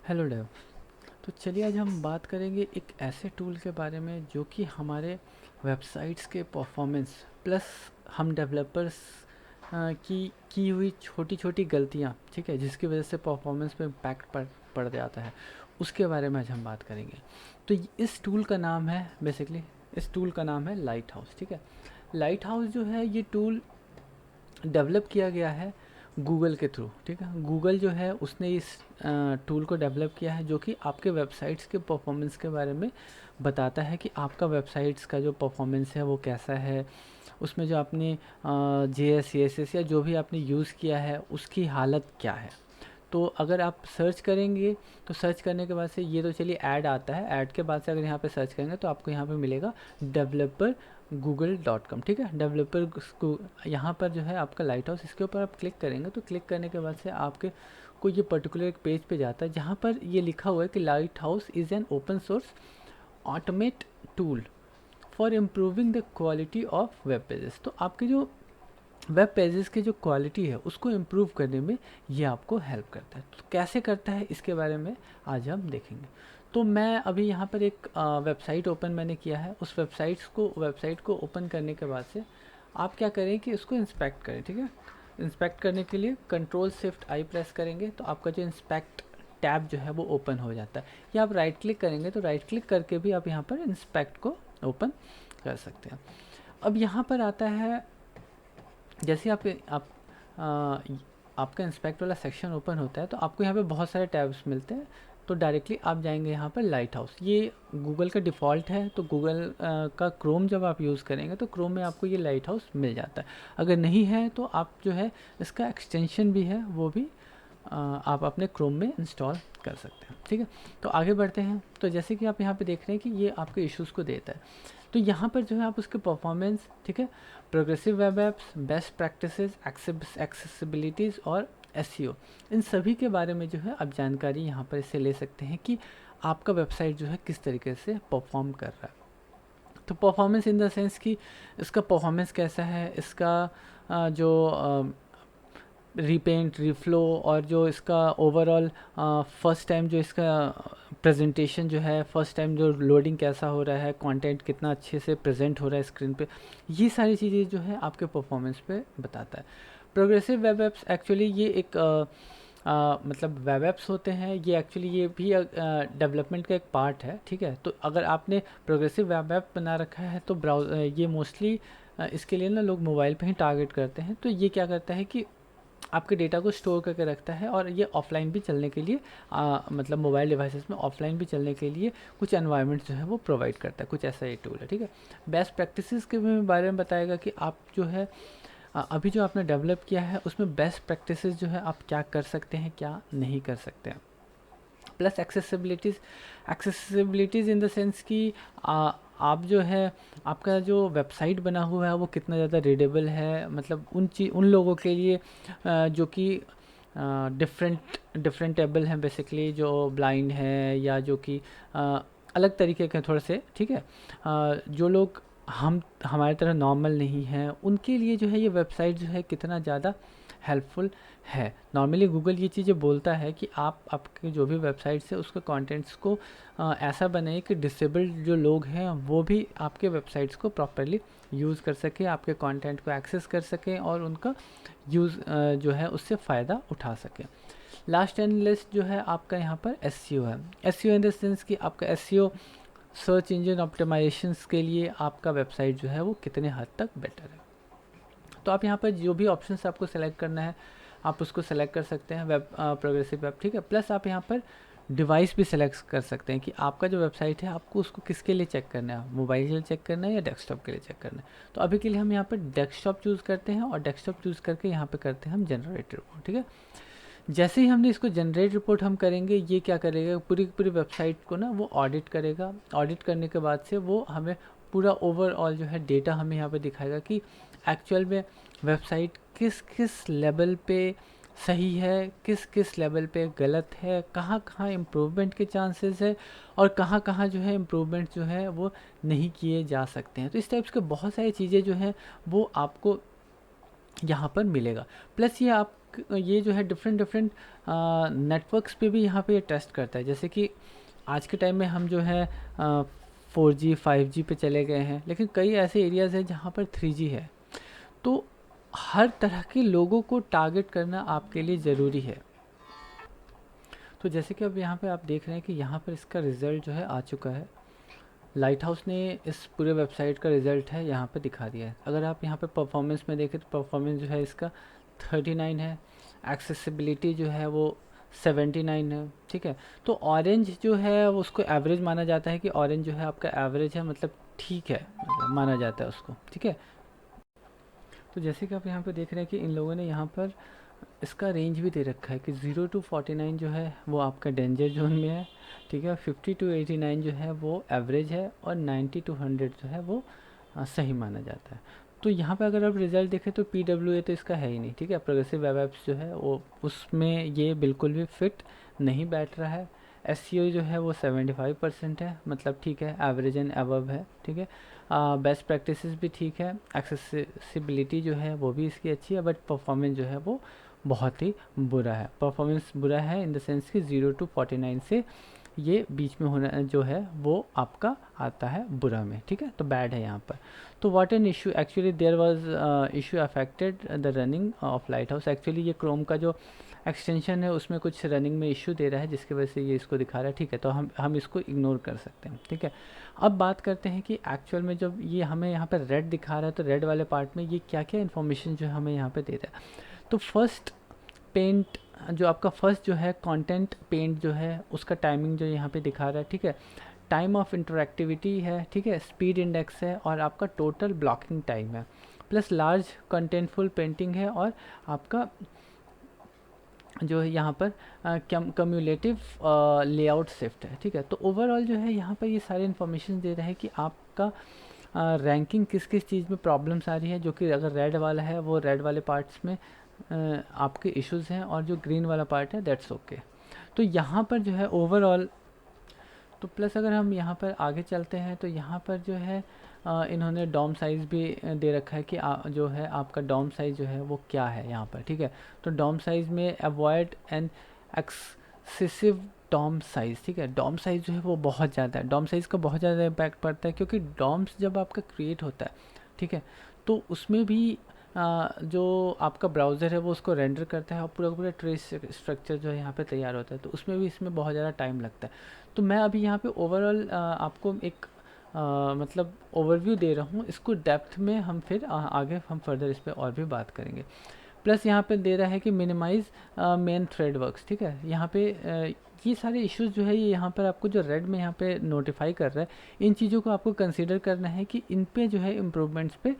Hello Dave. तो चलिए आज हम बात करेंगे एक ऐसे टूल के बारे में जो कि हमारे वेबसाइट्स के परफॉर्मेंस प्लस हम डेवलपर्स की हुई छोटी छोटी गलतियाँ, ठीक है, जिसकी वजह से परफॉर्मेंस पे इम्पैक्ट पड़ जाता है, उसके बारे में आज हम बात करेंगे। तो इस टूल का नाम है बेसिकली, इस टूल का नाम है लाइट हाउस। ठीक है, लाइट हाउस जो है ये टूल डेवलप किया गया है गूगल के थ्रू। ठीक है, गूगल जो है उसने इस टूल को डेवलप किया है जो कि आपके वेबसाइट्स के परफॉर्मेंस के बारे में बताता है कि आपका वेबसाइट्स का जो परफॉर्मेंस है वो कैसा है, उसमें जो आपने JS CSS या जो भी आपने यूज़ किया है उसकी हालत क्या है। तो अगर आप सर्च करेंगे तो सर्च करने के बाद से ये तो चलिए ऐड आता है, ऐड के बाद से अगर यहाँ पे सर्च करेंगे तो आपको यहाँ पे मिलेगा डेवलपर google.com। ठीक है, डेवलपर यहाँ पर जो है आपका लाइट हाउस, इसके ऊपर आप क्लिक करेंगे तो क्लिक करने के बाद से आपके को ये पर्टिकुलर एक पेज पे जाता है जहाँ पर ये लिखा हुआ है कि light house is an open source automate tool for improving the quality of web pages. तो आपके जो वेब पेजेस की जो क्वालिटी है उसको इम्प्रूव करने में ये आपको हेल्प करता है। तो कैसे करता है इसके बारे में आज हम देखेंगे। तो मैं अभी यहाँ पर एक वेबसाइट ओपन मैंने किया है। उस वेबसाइट को ओपन करने के बाद से आप क्या करें कि उसको इंस्पेक्ट करें। ठीक है, इंस्पेक्ट करने के लिए Ctrl+Shift+I प्रेस करेंगे तो आपका जो इंस्पेक्ट टैब जो है वो ओपन हो जाता है, या आप राइट क्लिक करेंगे तो राइट क्लिक करके भी आप यहाँ पर इंस्पेक्ट को ओपन कर सकते हैं। अब यहाँ पर आता है, जैसे आपका इंस्पेक्ट वाला सेक्शन ओपन होता है तो आपको यहाँ पे बहुत सारे टैब्स मिलते हैं। तो डायरेक्टली आप जाएंगे यहाँ पर लाइट हाउस, ये गूगल का डिफ़ॉल्ट है। तो गूगल का क्रोम जब आप यूज़ करेंगे तो क्रोम में आपको ये लाइट हाउस मिल जाता है। अगर नहीं है तो आप जो है इसका एक्सटेंशन भी है वो भी आप अपने क्रोम में इंस्टॉल कर सकते हैं। ठीक है, तो आगे बढ़ते हैं। तो जैसे कि आप यहाँ पे देख रहे हैं कि ये आपके इश्यूज़ को देता है, तो यहाँ पर जो है आप उसके परफॉर्मेंस, ठीक है, progressive web apps, best practices, accessibilities और SEO, इन सभी के बारे में जो है आप जानकारी यहाँ पर इससे ले सकते हैं कि आपका वेबसाइट जो है किस तरीके से परफॉर्म कर रहा है। तो परफॉर्मेंस इन द सेंस कि इसका परफॉर्मेंस कैसा है, इसका जो रीपेंट, रीफ्लो और जो इसका ओवरऑल फर्स्ट टाइम जो इसका प्रेजेंटेशन जो है, फर्स्ट टाइम जो लोडिंग कैसा हो रहा है, कंटेंट कितना अच्छे से प्रेजेंट हो रहा है स्क्रीन पे, ये सारी चीज़ें जो है आपके परफॉर्मेंस पे बताता है। प्रोग्रेसिव वेब एप्स एक्चुअली ये एक मतलब वेब एप्स होते हैं, ये एक्चुअली ये भी डेवलपमेंट का एक पार्ट है। ठीक है, तो अगर आपने प्रोग्रेसिव वेब ऐप बना रखा है तो ये मोस्टली इसके लिए ना लोग मोबाइल पे ही टारगेट करते हैं। तो ये क्या करता है कि आपके डेटा को स्टोर करके रखता है और ये ऑफलाइन भी चलने के लिए मतलब मोबाइल डिवाइसेस में ऑफलाइन भी चलने के लिए कुछ एनवायरनमेंट जो है वो प्रोवाइड करता है, कुछ ऐसा ये टूल है। ठीक है, बेस्ट प्रैक्टिसेस के बारे में बताएगा कि आप जो है अभी जो आपने डेवलप किया है उसमें बेस्ट प्रैक्टिसेस जो है आप क्या कर सकते हैं, क्या नहीं कर सकते हैं। प्लस एक्सेसिबिलिटीज़ इन द सेंस कि आप जो है आपका जो वेबसाइट बना हुआ है वो कितना ज़्यादा रीडेबल है, मतलब उन लोगों के लिए जो कि डिफरेंटेबल हैं, बेसिकली जो ब्लाइंड है या जो कि अलग तरीके के थोड़े से। ठीक है, जो लोग हमारी तरह नॉर्मल नहीं हैं उनके लिए जो है ये वेबसाइट जो है कितना ज़्यादा हेल्पफुल है। नॉर्मली गूगल ये चीज़ें बोलता है कि आप आपके जो भी वेबसाइट्स है उसके कंटेंट्स को ऐसा बनाए कि डिसेबल्ड जो लोग हैं वो भी आपके वेबसाइट्स को प्रॉपरली यूज़ कर सकें, आपके कंटेंट को एक्सेस कर सकें और उनका यूज़ जो है उससे फ़ायदा उठा सकें। लास्ट एंड लिस्ट जो है आपका यहाँ पर SEO है। SEO इन द सेंस कि आपका SEO सर्च इंजन ऑप्टिमाइजेशंस के लिए आपका वेबसाइट जो है वो कितने हद तक बेटर है। तो आप यहाँ पर जो भी ऑप्शंस आपको सेलेक्ट करना है आप उसको सेलेक्ट कर सकते हैं, वेब प्रोग्रेसिव वेब। ठीक है, प्लस आप यहाँ पर डिवाइस भी सेलेक्ट कर सकते हैं कि आपका जो वेबसाइट है आपको उसको किसके लिए चेक करना है, मोबाइल के लिए चेक करना है या डेस्कटॉप के लिए चेक करना है। तो अभी के लिए हम यहाँ पर डेस्कटॉप चूज़ करते हैं और डेस्कटॉप चूज़ करके यहाँ पे करते हैं हम जनरेट रिपोर्ट। ठीक है, जैसे ही हमने इसको जनरेट रिपोर्ट हम करेंगे ये क्या करेगा, पूरी पूरी वेबसाइट को ना वो ऑडिट करेगा। ऑडिट करने के बाद से वो हमें पूरा ओवरऑल जो है डेटा हमें यहाँ पे दिखाएगा कि एक्चुअल में वेबसाइट किस किस लेवल पे सही है, किस किस लेवल पे गलत है, कहाँ कहाँ इम्प्रूवमेंट के चांसेस है और कहाँ कहाँ जो है इम्प्रूवमेंट जो है वो नहीं किए जा सकते हैं। तो इस टाइप्स के बहुत सारी चीज़ें जो हैं वो आपको यहाँ पर मिलेगा। प्लस ये आप ये जो है डिफरेंट डिफरेंट नेटवर्क्स पे भी यहाँ पे ये टेस्ट करता है। जैसे कि आज के टाइम में हम जो है 4G 5G पे चले गए हैं, लेकिन कई ऐसे एरियाज़ हैं जहाँ पर 3G है। तो हर तरह के लोगों को टारगेट करना आपके लिए ज़रूरी है। तो जैसे कि अब यहाँ पे आप देख रहे हैं कि यहाँ पर इसका रिज़ल्ट जो है आ चुका है। लाइट हाउस ने इस पूरे वेबसाइट का रिज़ल्ट है यहाँ पे दिखा दिया है। अगर आप यहाँ पे परफॉर्मेंस में देखें तो परफॉर्मेंस जो है इसका 39 है, एक्सेसिबिलिटी जो है वो 79 है, ठीक है। तो ऑरेंज जो है वो उसको एवरेज माना जाता है कि ऑरेंज जो है आपका एवरेज है, मतलब ठीक है, मतलब माना जाता है उसको, ठीक है। तो जैसे कि आप यहाँ पे देख रहे हैं कि इन लोगों ने यहाँ पर इसका रेंज भी दे रखा है कि 0 to 49 जो है वो आपका डेंजर जोन में है, ठीक है। 50 to 89 जो है वो एवरेज है, और 90 to 100 जो है वो सही माना जाता है। तो यहाँ पे अगर आप रिज़ल्ट देखें तो PWA तो इसका है ही नहीं, ठीक है। प्रोग्रेसिव वेब एप्स जो है वो उसमें ये बिल्कुल भी फिट नहीं बैठ रहा है। SEO जो है वो 75% है, मतलब ठीक है, एवरेज एंड अबव है, ठीक है। बेस्ट प्रैक्टिसेस भी ठीक है, एक्सेसिबिलिटी जो है वो भी इसकी अच्छी है, बट परफॉर्मेंस जो है वो बहुत ही बुरा है। परफॉर्मेंस बुरा है इन द सेंस कि 0 to 49 से ये बीच में होना जो है वो आपका आता है बुरा में, ठीक है। तो बैड है यहाँ पर। तो what an issue, actually there was issue affected the running of Lighthouse. Actually ये क्रोम का जो एक्सटेंशन है उसमें कुछ रनिंग में इशू दे रहा है, जिसकी वजह से ये इसको दिखा रहा है, ठीक है। तो हम इसको इग्नोर कर सकते हैं, ठीक है। अब बात करते हैं कि एक्चुअल में जब ये हमें यहाँ पर रेड दिखा रहा है तो रेड वाले पार्ट में ये क्या क्या इन्फॉर्मेशन जो हमें यहाँ पे दे रहा है। तो फर्स्ट पेंट जो आपका फर्स्ट जो है कंटेंट पेंट जो है उसका टाइमिंग जो यहाँ पे दिखा रहा है, ठीक है। टाइम ऑफ इंटरएक्टिविटी है, ठीक है। स्पीड इंडेक्स है, और आपका टोटल ब्लॉकिंग टाइम है, प्लस लार्ज कंटेंटफुल पेंटिंग है, और आपका जो है यहाँ पर कम्युलेटिव लेआउट शिफ्ट है, ठीक है। तो ओवरऑल जो है यहाँ पर ये सारे इन्फॉर्मेशन दे रहे हैं कि आपका रैंकिंग किस किस चीज़ में प्रॉब्लम्स आ रही है। जो कि अगर रेड वाला है वो रेड वाले पार्ट्स में आपके इश्यूज़ हैं, और जो ग्रीन वाला पार्ट है दैट्स ओके। तो यहाँ पर जो है ओवरऑल, तो प्लस अगर हम यहाँ पर आगे चलते हैं तो यहाँ पर जो है इन्होंने डॉम साइज़ भी दे रखा है कि जो है आपका डॉम साइज़ जो है वो क्या है यहाँ पर, ठीक है। तो डॉम साइज़ में avoid an excessive DOM size, ठीक है। डॉम साइज़ जो है वो बहुत ज़्यादा है, डॉम साइज़ का बहुत ज़्यादा इम्पैक्ट पड़ता है, क्योंकि डॉम्स जब आपका क्रिएट होता है, ठीक है, तो उसमें भी जो आपका ब्राउज़र है वो उसको रेंडर करता है, और पूरा का पूरा ट्रेस स्ट्रक्चर जो है यहाँ पे तैयार होता है, तो उसमें भी इसमें बहुत ज़्यादा टाइम लगता है। तो मैं अभी यहाँ पे ओवरऑल आपको एक मतलब ओवरव्यू दे रहा हूँ, इसको डेप्थ में हम फिर आगे हम फर्दर इस पर और भी बात करेंगे। प्लस यहाँ पे दे रहा है कि मिनिमाइज़ मेन थ्रेड वर्क्स, ठीक है। यहाँ पे ये सारे इश्यूज़ जो है ये यहाँ पर आपको जो रेड में यहाँ पे नोटिफाई कर रहा है, इन चीज़ों को आपको कंसीडर करना है कि इन पे जो है इम्प्रूवमेंट्स पे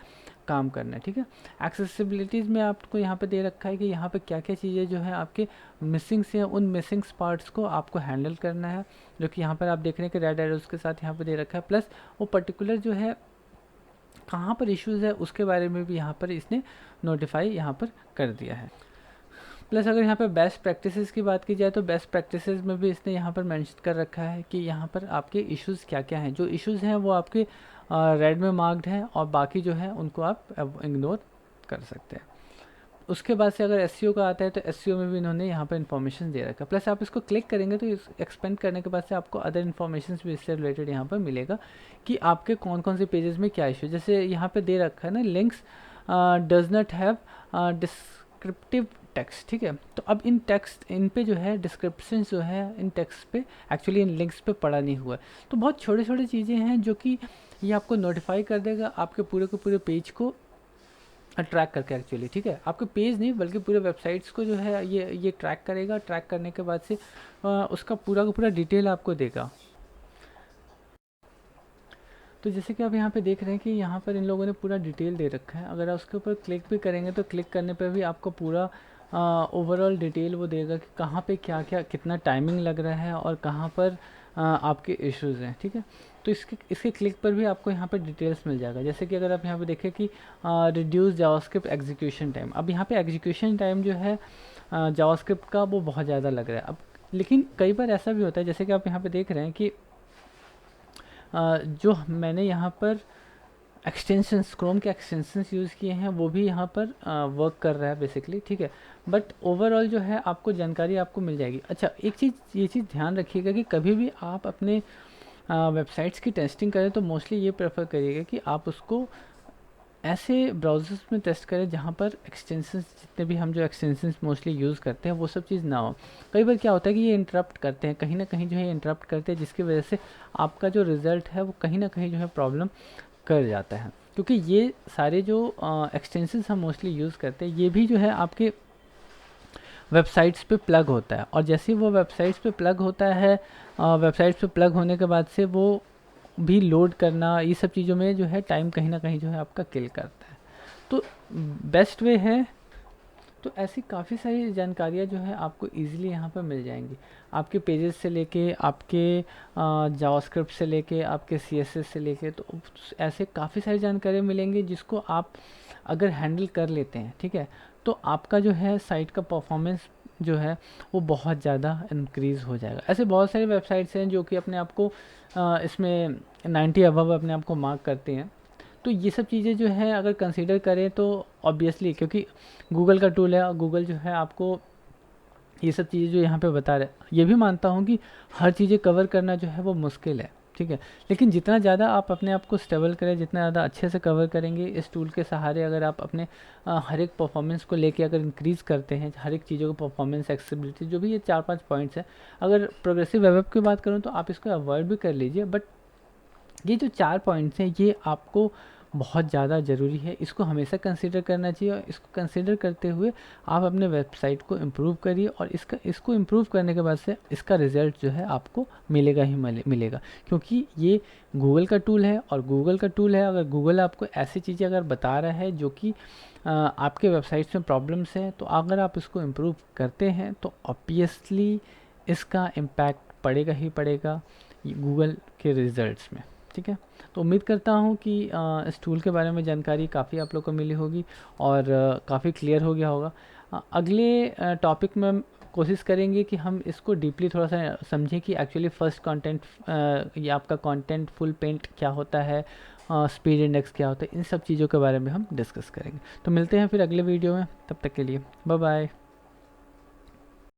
काम करना है, ठीक है। एक्सेसिबिलिटीज़ में आपको यहाँ पे दे रखा है कि यहाँ पे क्या क्या चीज़ें जो है आपके मिसिंग से, उन मिसिंग पार्ट्स को आपको हैंडल करना है, जो कि यहाँ पर आप देख रहे हैं कि रेड एरोज़ के साथ यहाँ पे दे रखा है। प्लस वो पर्टिकुलर जो है कहाँ पर इश्यूज़ है उसके बारे में भी यहाँ पर इसने नोटिफाई यहाँ पर कर दिया है। प्लस अगर यहाँ पे बेस्ट प्रैक्टिसेस की बात की जाए तो बेस्ट प्रैक्टिसेस में भी इसने यहाँ पर मेंशन कर रखा है कि यहाँ पर आपके इश्यूज़ क्या क्या हैं। जो इश्यूज़ हैं वो आपके रेड में मार्क्ड हैं, और बाकी जो है उनको आप इग्नोर कर सकते हैं। उसके बाद से अगर SEO का आता है तो SEO में भी इन्होंने यहाँ पर इन्फॉर्मेशन दे रखा है। प्लस आप इसको क्लिक करेंगे तो इस एक्सपेंड करने के बाद से आपको अदर इन्फॉर्मेशन भी इससे रिलेटेड यहाँ पर मिलेगा कि आपके कौन कौन से पेजेस में क्या इशू। जैसे यहाँ पे दे रखा है ना, links does not have descriptive text, ठीक है। तो अब इन टेक्स्ट इन पे जो है डिस्क्रिप्शन जो है इन टेक्स्ट पे एक्चुअली इन लिंक्स पे पड़ा नहीं हुआ है। तो बहुत छोटे छोटे चीज़ें हैं जो कि ये आपको नोटिफाई कर देगा आपके पूरे के पूरे पेज को ट्रैक करके, एक्चुअली, ठीक है। आपके पेज नहीं बल्कि पूरे वेबसाइट्स को जो है ये ट्रैक करेगा। ट्रैक करने के बाद से उसका पूरा का पूरा डिटेल आपको देगा। तो जैसे कि आप यहाँ पे देख रहे हैं कि यहाँ पर इन लोगों ने पूरा डिटेल दे रखा है। अगर आप उसके ऊपर क्लिक भी करेंगे तो क्लिक करने पे भी आपको पूरा ओवरऑल डिटेल वो देगा कि कहाँ पे क्या क्या कितना टाइमिंग लग रहा है और कहाँ पर आपके इश्यूज़ हैं, ठीक है। तो इसके क्लिक पर भी आपको यहाँ पर डिटेल्स मिल जाएगा। जैसे कि अगर आप यहाँ पे देखें कि रिड्यूस जावास्क्रिप्ट एग्जीक्यूशन टाइम, अब यहाँ पे एग्जीक्यूशन टाइम जो है जावास्क्रिप्ट का वो बहुत ज़्यादा लग रहा है। अब लेकिन कई बार ऐसा भी होता है, जैसे कि आप यहाँ पे देख रहे हैं कि जो मैंने यहाँ पर एक्सटेंशंस, क्रोम के एक्सटेंशंस यूज़ किए हैं, वो भी यहाँ पर वर्क कर रहा है बेसिकली, ठीक है। बट ओवरऑल जो है आपको जानकारी आपको मिल जाएगी। अच्छा, एक चीज़, ये चीज़ ध्यान रखिएगा कि कभी भी आप अपने वेबसाइट्स की टेस्टिंग करें तो मोस्टली ये प्रेफर करिएगा कि आप उसको ऐसे ब्राउज़र्स में टेस्ट करें जहाँ पर एक्सटेंशंस, जितने भी हम जो एक्सटेंशंस मोस्टली यूज़ करते हैं वो सब चीज़ ना हो। कई बार क्या होता है कि ये इंटरप्ट करते हैं, कहीं ना कहीं जो है इंटरप्ट करते हैं, जिसकी वजह से आपका जो रिज़ल्ट है वो कहीं ना कहीं जो है प्रॉब्लम कर जाता है। क्योंकि ये सारे जो एक्सटेंशंस हम मोस्टली यूज़ करते हैं, ये भी जो है आपके वेबसाइट्स पे प्लग होता है, और जैसे ही वो वेबसाइट्स पे प्लग होता है, वेबसाइट्स पे प्लग होने के बाद से वो भी लोड करना, ये सब चीज़ों में जो है टाइम कहीं ना कहीं जो है आपका किल करता है। तो बेस्ट वे है, तो ऐसी काफ़ी सारी जानकारियाँ जो है आपको इजीली यहाँ पर मिल जाएंगी। आपके पेजेस से लेके, आपके जावास्क्रिप्ट से लेके, आपके सीएसएस से लेके, तो ऐसे काफ़ी सारी जानकारियाँ मिलेंगी जिसको आप अगर हैंडल कर लेते हैं, ठीक है, तो आपका जो है साइट का परफॉर्मेंस जो है वो बहुत ज़्यादा इंक्रीज़ हो जाएगा। ऐसे बहुत सारे वेबसाइट्स हैं जो कि अपने आप को इसमें 90 अबव अपने आप को मार्क करते हैं। तो ये सब चीज़ें जो है अगर कंसीडर करें तो ऑब्वियसली, क्योंकि गूगल का टूल है और गूगल जो है आपको ये सब चीज़ें जो यहाँ पे बता रहे हैं, ये भी मानता हूँ कि हर चीज़ें कवर करना जो है वो मुश्किल है, ठीक है। लेकिन जितना ज़्यादा आप अपने आप को स्टेबल करें, जितना ज़्यादा अच्छे से कवर करेंगे इस टूल के सहारे, अगर आप अपने हर एक परफॉर्मेंस को लेके अगर इंक्रीज़ करते हैं, हर एक चीज़ों को परफॉर्मेंस, एक्सेसिबिलिटी, जो भी ये 4-5 पॉइंट्स हैं, अगर प्रोग्रेसिव वेब ऐप की बात करूँ तो आप इसको अवॉइड भी कर लीजिए, बट ये जो 4 पॉइंट्स हैं ये आपको बहुत ज़्यादा ज़रूरी है, इसको हमेशा कंसीडर करना चाहिए, और इसको कंसीडर करते हुए आप अपने वेबसाइट को इम्प्रूव करिए, और इसको इम्प्रूव करने के बाद से इसका रिज़ल्ट जो है आपको मिलेगा ही मिलेगा, क्योंकि ये गूगल का टूल है, और गूगल का टूल है, अगर गूगल आपको ऐसी चीज़ें अगर बता रहा है जो कि आपके वेबसाइट्स में प्रॉब्लम्स हैं, तो अगर आप इसको इम्प्रूव करते हैं तो ऑब्वियसली इसका इम्पैक्ट पड़ेगा ही पड़ेगा गूगल के रिज़ल्ट्स में, ठीक है। तो उम्मीद करता हूँ कि इस टूल के बारे में जानकारी काफ़ी आप लोग को मिली होगी, और काफ़ी क्लियर हो गया होगा। अगले टॉपिक में कोशिश करेंगे कि हम इसको डीपली थोड़ा सा समझें कि एक्चुअली फर्स्ट कंटेंट, ये आपका कंटेंट फुल पेंट क्या होता है, स्पीड इंडेक्स क्या होता है, इन सब चीज़ों के बारे में हम डिस्कस करेंगे। तो मिलते हैं फिर अगले वीडियो में, तब तक के लिए बाय बाय।